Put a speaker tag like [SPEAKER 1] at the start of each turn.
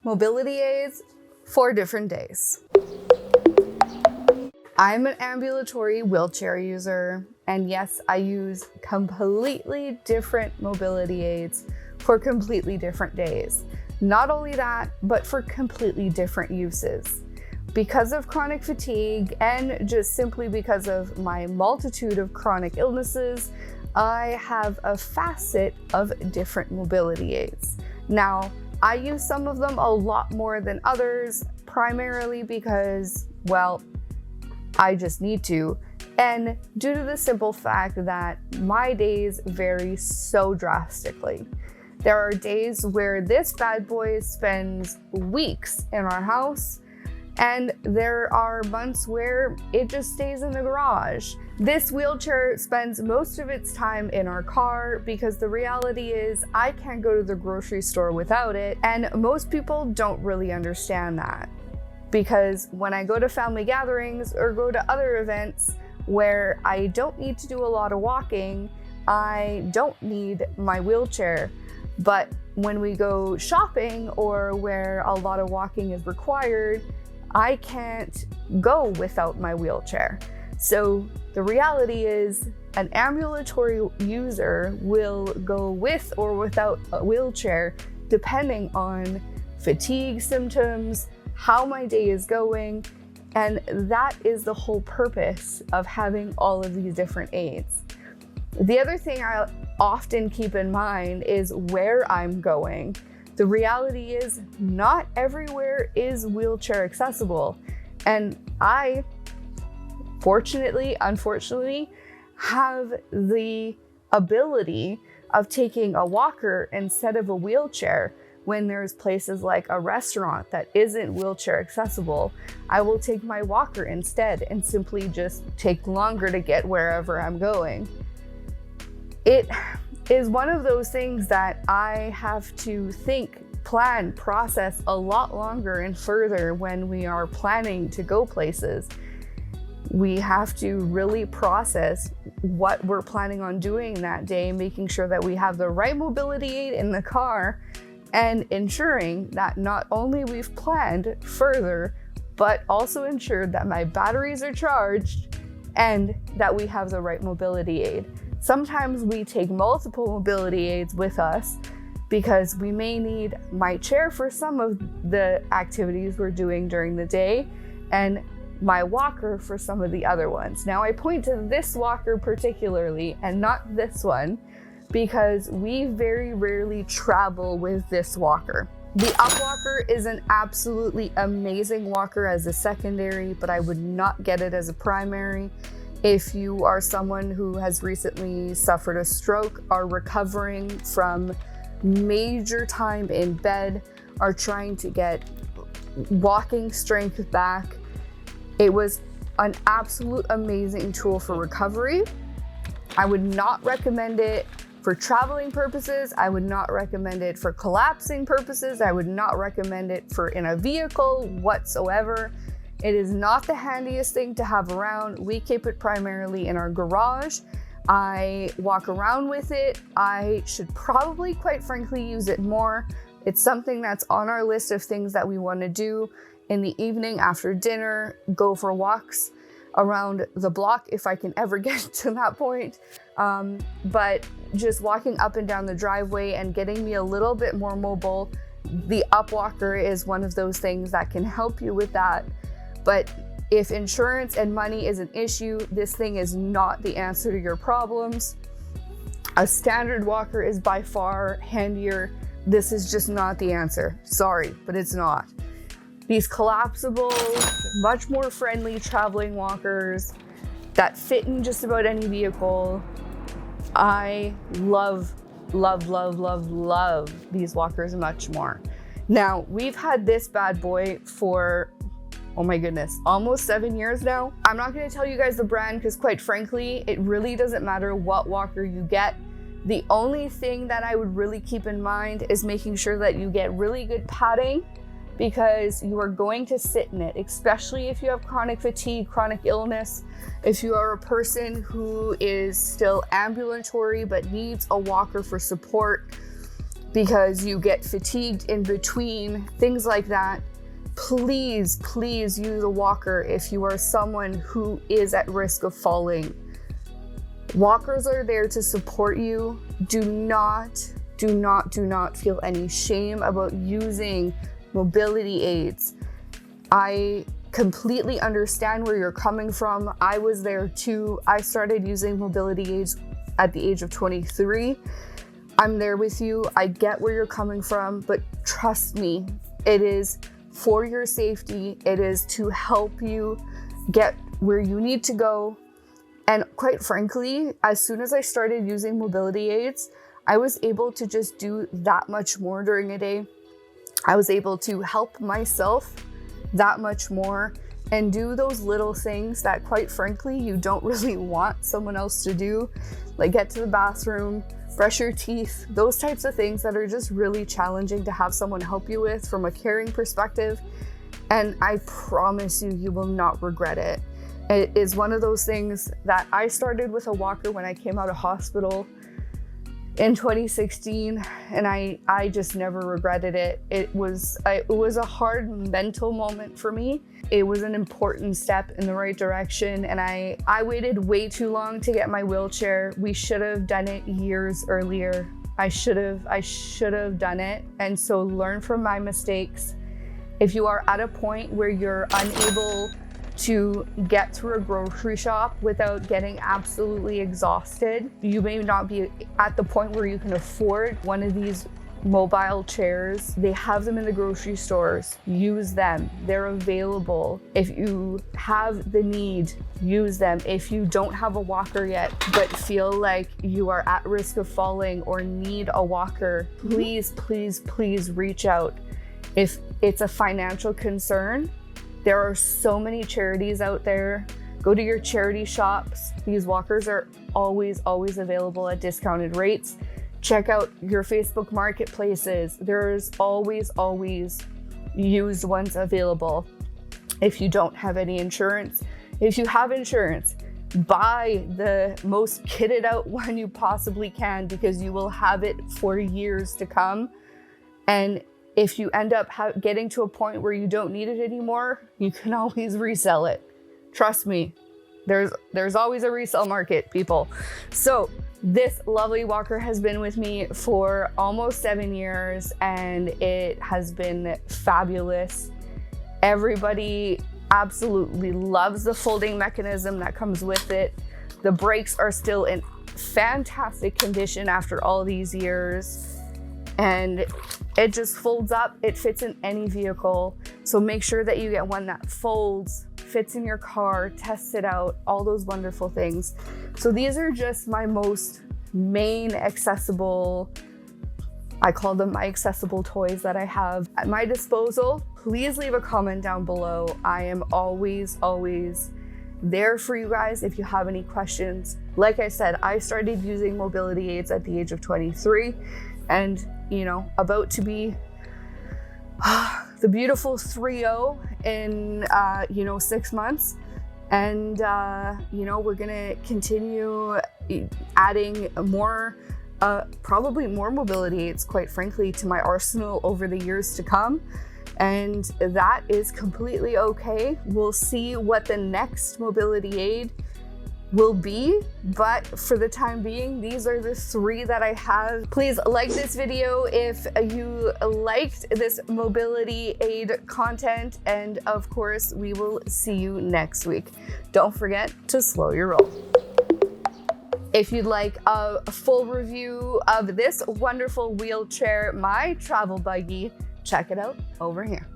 [SPEAKER 1] mobility aids for different days. I'm an ambulatory wheelchair user, and yes, I use completely different mobility aids for completely different days. Not only that, but for completely different uses. Because of chronic fatigue and just simply because of my multitude of chronic illnesses, I have a facet of different mobility aids. Now, I use some of them a lot more than others, primarily because, well, I just need to, and due to the simple fact that my days vary so drastically. There are days where this bad boy spends weeks in our house, and there are months where it just stays in the garage. This wheelchair spends most of its time in our car because the reality is I can't go to the grocery store without it, and most people don't really understand that. Because when I go to family gatherings or go to other events where I don't need to do a lot of walking, I don't need my wheelchair. But when we go shopping or where a lot of walking is required, I can't go without my wheelchair. So the reality is an ambulatory user will go with or without a wheelchair depending on fatigue symptoms, how my day is going, and that is the whole purpose of having all of these different aids. The other thing I often keep in mind is where I'm going. The reality is not everywhere is wheelchair accessible, and I, fortunately, unfortunately, have the ability of taking a walker instead of a wheelchair. When there's places like a restaurant that isn't wheelchair accessible, I will take my walker instead and simply just take longer to get wherever I'm going. It is one of those things that I have to think, plan, process a lot longer and further when we are planning to go places. We have to really process what we're planning on doing that day, making sure that we have the right mobility aid in the car, and ensuring that not only we've planned further, but also ensured that my batteries are charged and that we have the right mobility aid. Sometimes we take multiple mobility aids with us because we may need my chair for some of the activities we're doing during the day and my walker for some of the other ones. Now I point to this walker particularly and not this one because we very rarely travel with this walker. The Up Walker is an absolutely amazing walker as a secondary, but I would not get it as a primary. If you are someone who has recently suffered a stroke, are recovering from major time in bed, are trying to get walking strength back, it was an absolute amazing tool for recovery. I would not recommend it for traveling purposes. I would not recommend it for collapsing purposes. I would not recommend it for in a vehicle whatsoever. It is not the handiest thing to have around. We keep it primarily in our garage. I walk around with it. I should probably, quite frankly, use it more. It's something that's on our list of things that we want to do in the evening after dinner, go for walks around the block if I can ever get to that point. But just walking up and down the driveway and getting me a little bit more mobile, the Up Walker is one of those things that can help you with that. But if insurance and money is an issue, this thing is not the answer to your problems. A standard walker is by far handier. This is just not the answer. Sorry, but it's not. These collapsible, much more friendly traveling walkers that fit in just about any vehicle. I love, love, love, love, love these walkers much more. Now, we've had this bad boy for, oh my goodness, almost 7 years now. I'm not gonna tell you guys the brand because quite frankly, it really doesn't matter what walker you get. The only thing that I would really keep in mind is making sure that you get really good padding because you are going to sit in it, especially if you have chronic fatigue, chronic illness. If you are a person who is still ambulatory but needs a walker for support, because you get fatigued in between, things like that, please, please use a walker if you are someone who is at risk of falling. Walkers are there to support you. Do not feel any shame about using mobility aids. I completely understand where you're coming from. I was there too. I started using mobility aids at the age of 23. I'm there with you. I get where you're coming from, but trust me, it is for your safety. It is to help you get where you need to go. And quite frankly, as soon as I started using mobility aids, I was able to just do that much more during a day. I was able to help myself that much more and do those little things that, quite frankly, you don't really want someone else to do, like get to the bathroom, brush your teeth, those types of things that are just really challenging to have someone help you with from a caring perspective. And I promise you, you will not regret it. It is one of those things that I started with a walker when I came out of hospital in 2016, and I just never regretted it. It was a hard mental moment for me. It was an important step in the right direction, and I waited way too long to get my wheelchair. We should have done it years earlier. I should have done it. And so learn from my mistakes. If you are at a point where you're unable to get through a grocery shop without getting absolutely exhausted, you may not be at the point where you can afford one of these mobile chairs. They have them in the grocery stores. Use them. They're available. If you have the need, use them. If you don't have a walker yet, but feel like you are at risk of falling or need a walker, please, please, please reach out. If it's a financial concern, there are so many charities out there. Go to your charity shops. These walkers are always available at discounted rates. Check out your Facebook marketplaces. There's always used ones available. If you don't have any insurance, if you have insurance, buy the most kitted out one you possibly can, because you will have it for years to come. And if you end up getting to a point where you don't need it anymore, you can always resell it. Trust me, there's always a resale market, people. So this lovely walker has been with me for almost 7 years, and it has been fabulous. Everybody absolutely loves the folding mechanism that comes with it. The brakes are still in fantastic condition after all these years. And it just folds up. It fits in any vehicle. So make sure that you get one that folds, fits in your car, test it out, all those wonderful things. So these are just my most main accessible, I call them my accessible toys that I have at my disposal. Please leave a comment down below. I am always there for you guys if you have any questions. Like I said, I started using mobility aids at the age of 23. And, you know, about to be the beautiful 3-0 in, 6 months. And, we're going to continue adding more, probably more mobility aids, quite frankly, to my arsenal over the years to come. And that is completely okay. We'll see what the next mobility aid will be, but for the time being, these are the 3 that I have. Please like this video if you liked this mobility aid content, and of course we will see you next week. Don't forget to slow your roll. If you'd like a full review of this wonderful wheelchair, my travel buggy, check it out over here.